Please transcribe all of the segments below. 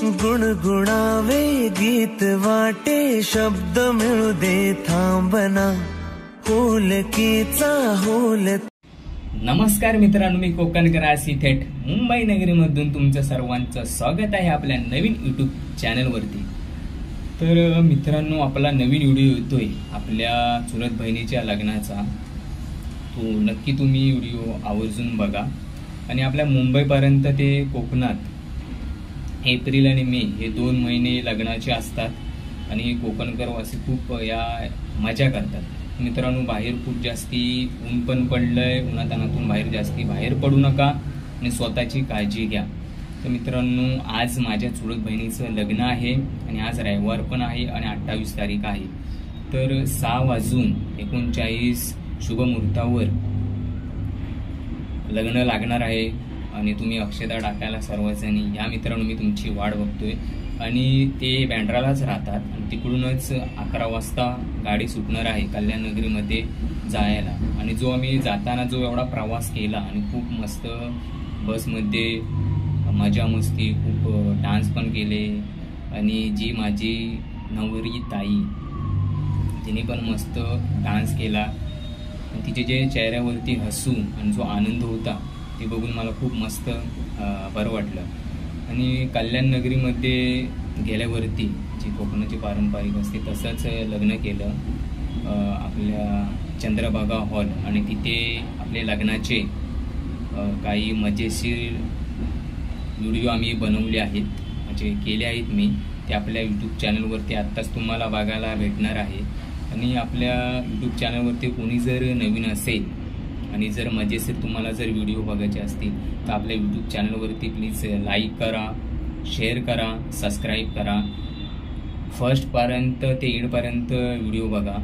गुणगुणावे गीत वाटे शब्द मिळू दे थांबना होलकीचा होल। नमस्कार मित्रांनो, मी कोकणकर आसी थेट मुंबई नगरीमधून तुमचं सर्वांचं स्वागत आहे आपल्या नवीन यूट्यूब चॅनलवरती। तर मित्रांनो, आपला नवीन व्हिडिओ येतोय आपल्या चुलत बहिणीच्या लग्नाचा। तो नक्की तुम्ही व्हिडिओ आवर्जून बघा आणि आपल्या मुंबईपर्यंत ते कोकणात एप्रिल आणि मे हे 2 महिने लग्नाचे असतात आणि कोकणकरवासी खूप या मजा करतात। मित्रांनो, बाहेर खूप जास्ती ऊन पण पडलंय, उन्हातानातून बाहेर पडू नका आणि स्वतःची काळजी घ्या। तर मित्रांनो, आज माझ्या चुलत बहिणीचं लग्न आहे आणि आज रविवार पण आहे आणि 28 तारीख आहे। तर 6:39 शुभ मुहूर्तावर लग्न लागणार आहे आणि तुम्ही अक्षता टाकायला सर्वजणी या। मित्रांनो, मी तुमची वाट बघतोय आणि ते बँड्रालाच राहतात आणि तिकडूनच 11 वाजता गाडी सुटणार आहे कल्याण नगरीमध्ये जायला। आणि जो आम्ही जाताना जो एवढा प्रवास केला आणि खूप मस्त बसमध्ये मजा मस्ती, खूप डान्स पण केले आणि जी माझी नवरी ताई तिने पण मस्त डान्स केला। तिचे जे चेहऱ्यावरती हसू आणि जो आनंद होता ते बघून मला खूप मस्त बरं वाटलं। आणि कल्याण नगरीमध्ये गेल्यावरती जी कोकणाची पारंपरिक असते तसंच लग्न केलं आपल्या चंद्रभागा हॉल आणि तिथे आपले लग्नाचे काही मजेशीर व्हिडिओ आम्ही बनवले आहेत, म्हणजे केले आहेत मी। ते आपल्या यूट्यूब चॅनलवरती आत्ताच तुम्हाला बघायला भेटणार आहे। आणि आपल्या यूट्यूब चॅनलवरती कोणी जर नवीन असेल आणि जर मजेशीर तुम्हाला जर व्हिडिओ बघायचे असतील तर आपल्या यूट्यूब चॅनलवरती प्लीज लाईक करा, शेअर करा, सबस्क्राईब करा। फर्स्टपर्यंत ते एंडपर्यंत व्हिडिओ बघा।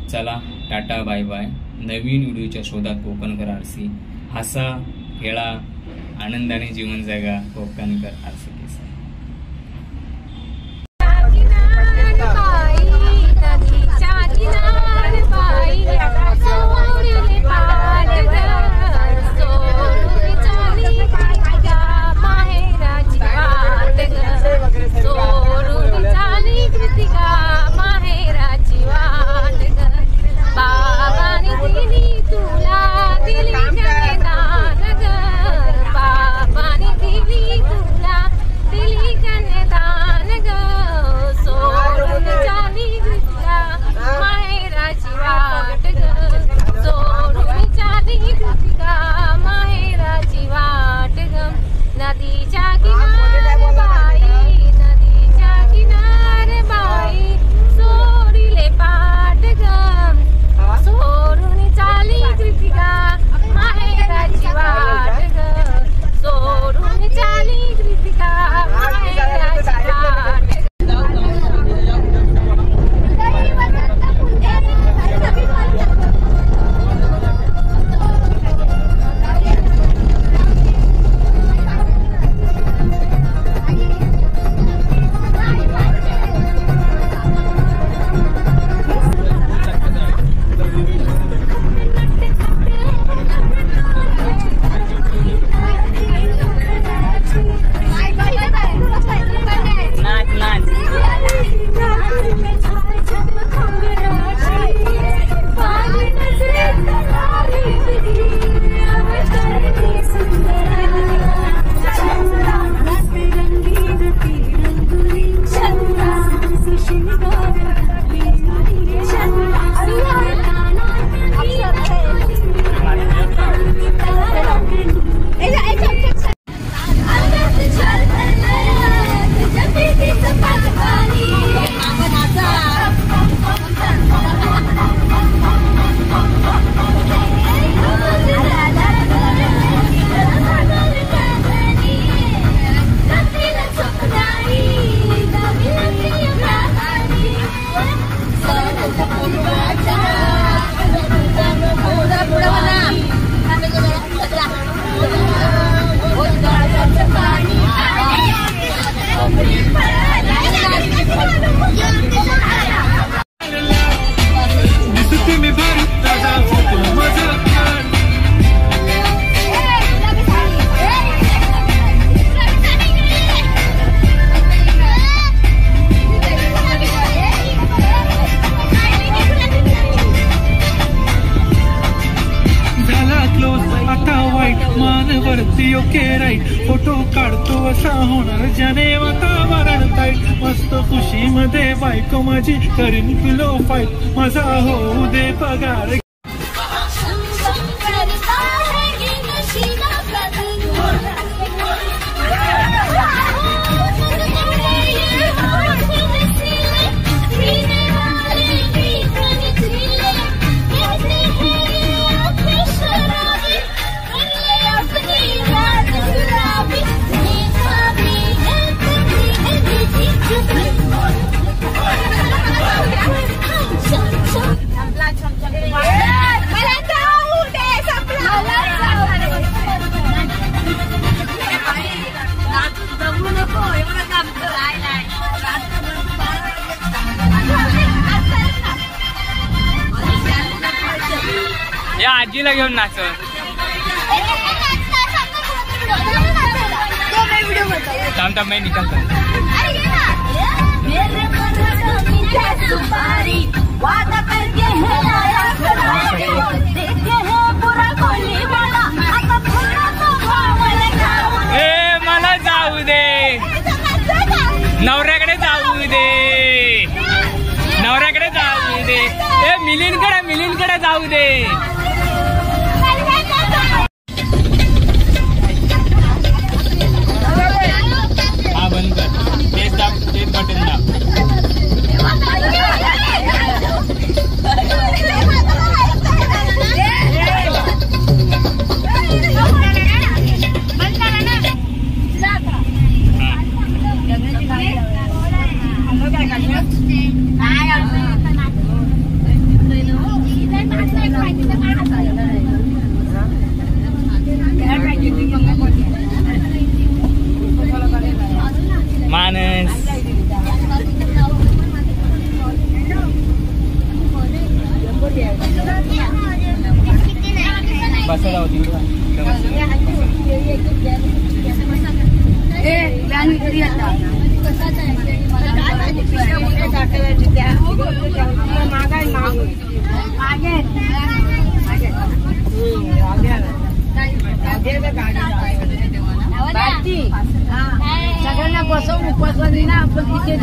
चला, टाटा बाय बाय। नवीन व्हिडिओच्या शोधात कोकणकर आरसी। हसा, खेळा, आनंदाने जीवन जगा। कोकणकर आरसी। मान वरती ओके राईट फोटो काढतो असा होणार ज्याने वातावरण टाईट मस्त खुशी मध्ये बायको माझी करीन पिलो फाईट माझा होऊ दे पगार या आजीला घेऊन नाचव थांब थांब मैं निकलता ए मला जाऊ दे नवऱ्याकडे जाऊ दे नवऱ्याकडे जाऊ दे ए मिलिंदकडे जाऊ दे हा बंद कर तेच बटन दाब मानस बसायला होती सगळ्यांना बसवून उपवासवादी ना आपण तिथे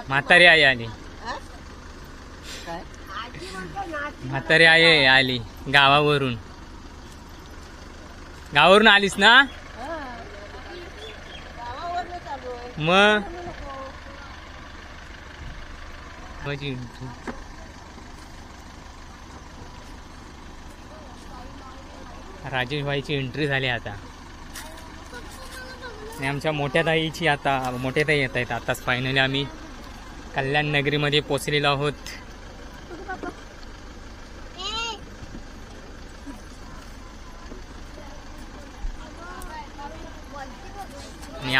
म्हातारी आई आली म्हातारी आई आली गावावरून आलीस ना मग राजेश भाईची एंट्री झाली आता आणि आमच्या मोठ्या ताईची आता मोठ्या ताई येत आहेत आताच फायनली आम्ही कल्याण नगरीमध्ये पोचलेलो आहोत आणि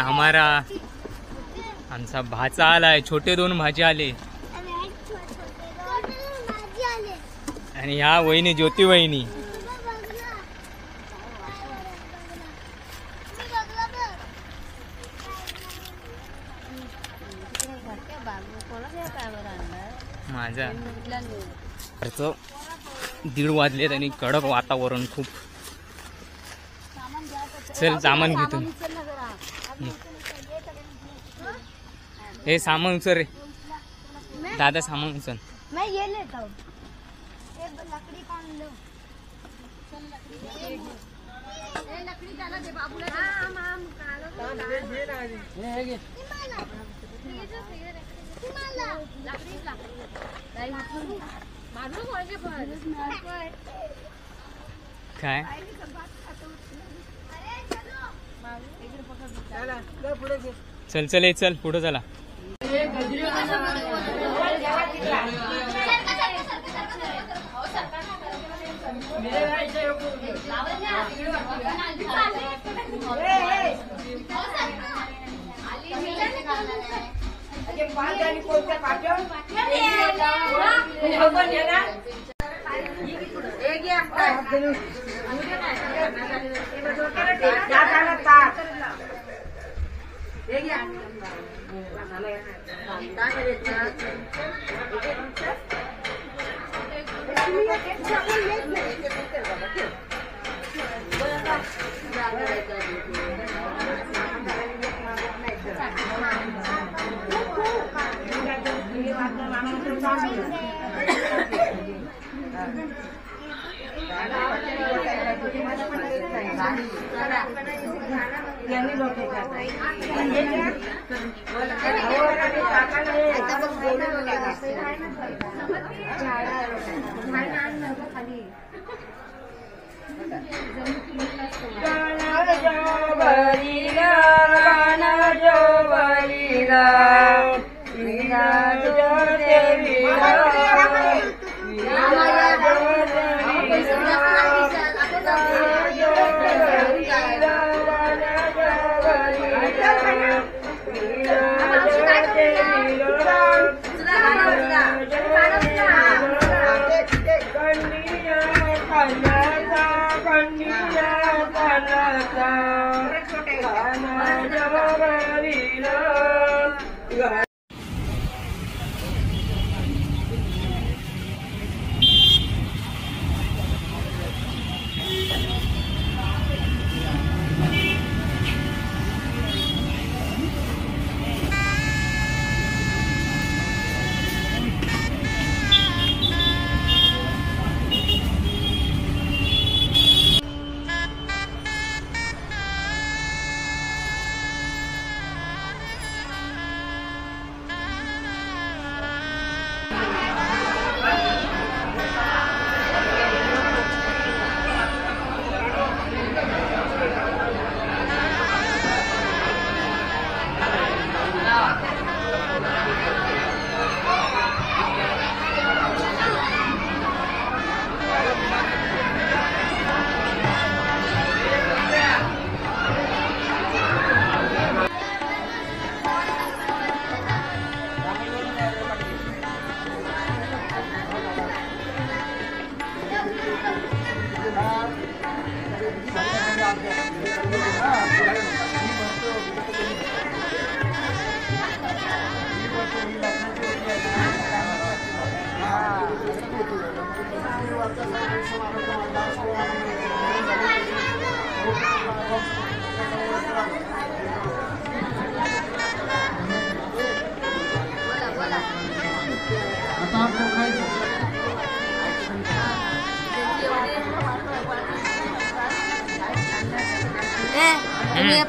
आमचा भाचा आलाय छोटे 2 भाजी आले आणि ह्या वहिनी ज्योती वहिनी माझा 1:30 वाजलेत आणि कडक वातावरण खूप चल सामान घेतो हे सामान उचल रे दादा सामान उचल मैं ये लेता हूँ लकड़ी कौन लो लकड़ी डाला दे बाबू काय चल चल चल पुढे चला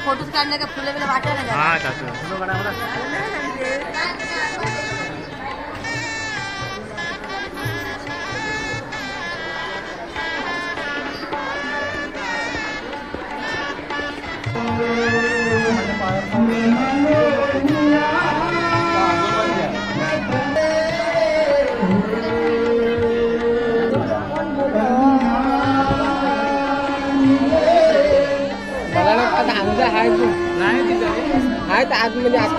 फोटोज काढणे का फुले बिले वाटत ना हा काकू आज म्हणजे आज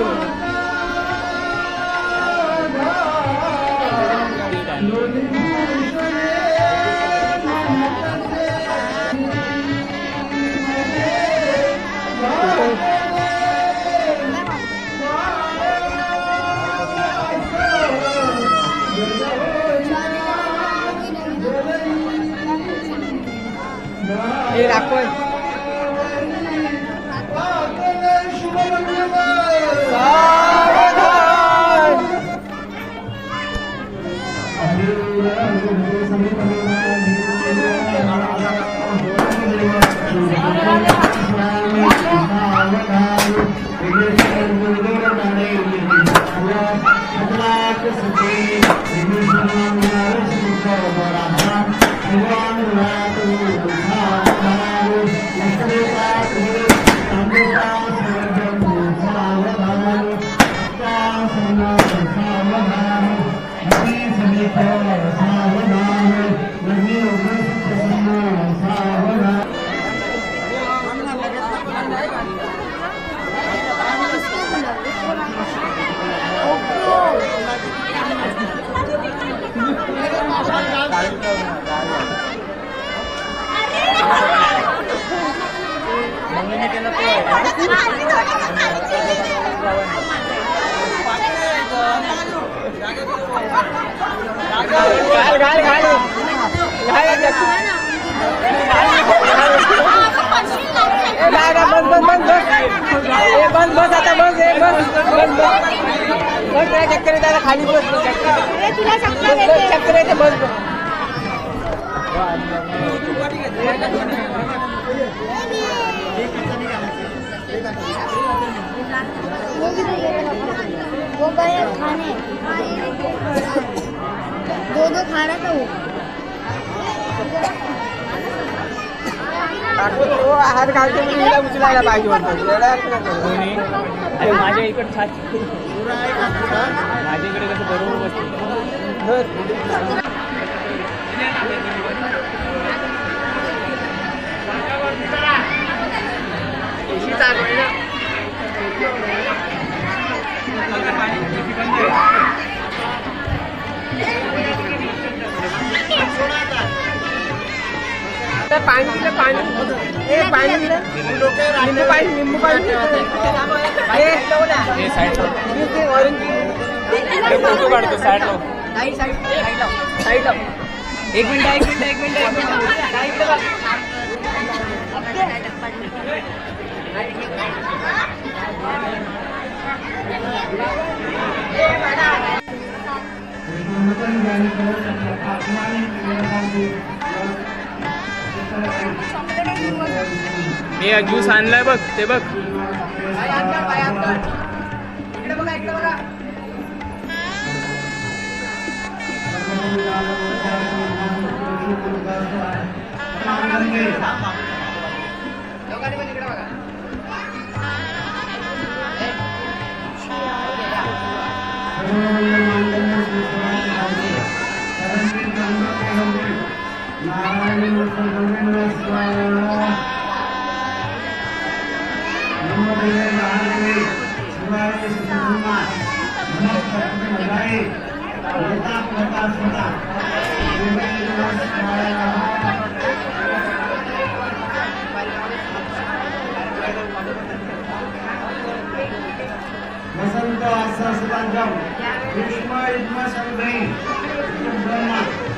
हे राखण घाल बस आता बस चक्कर येते खाली बस चक्कर येते बस वो गए खाने दो खा रहा था वो आहार खाते उचलायला पाहिजे होतं माझ्या इकडे माझ्याकडे कसं बरोबर बसतं निंबू पाणी फोटो काढतो साईड एक मिनिट मी ज्यूस आणलाय बघ ते बघ वसंत आसा सुदांजम ग्रीष्म युग्म संग्रही ब्रह्मा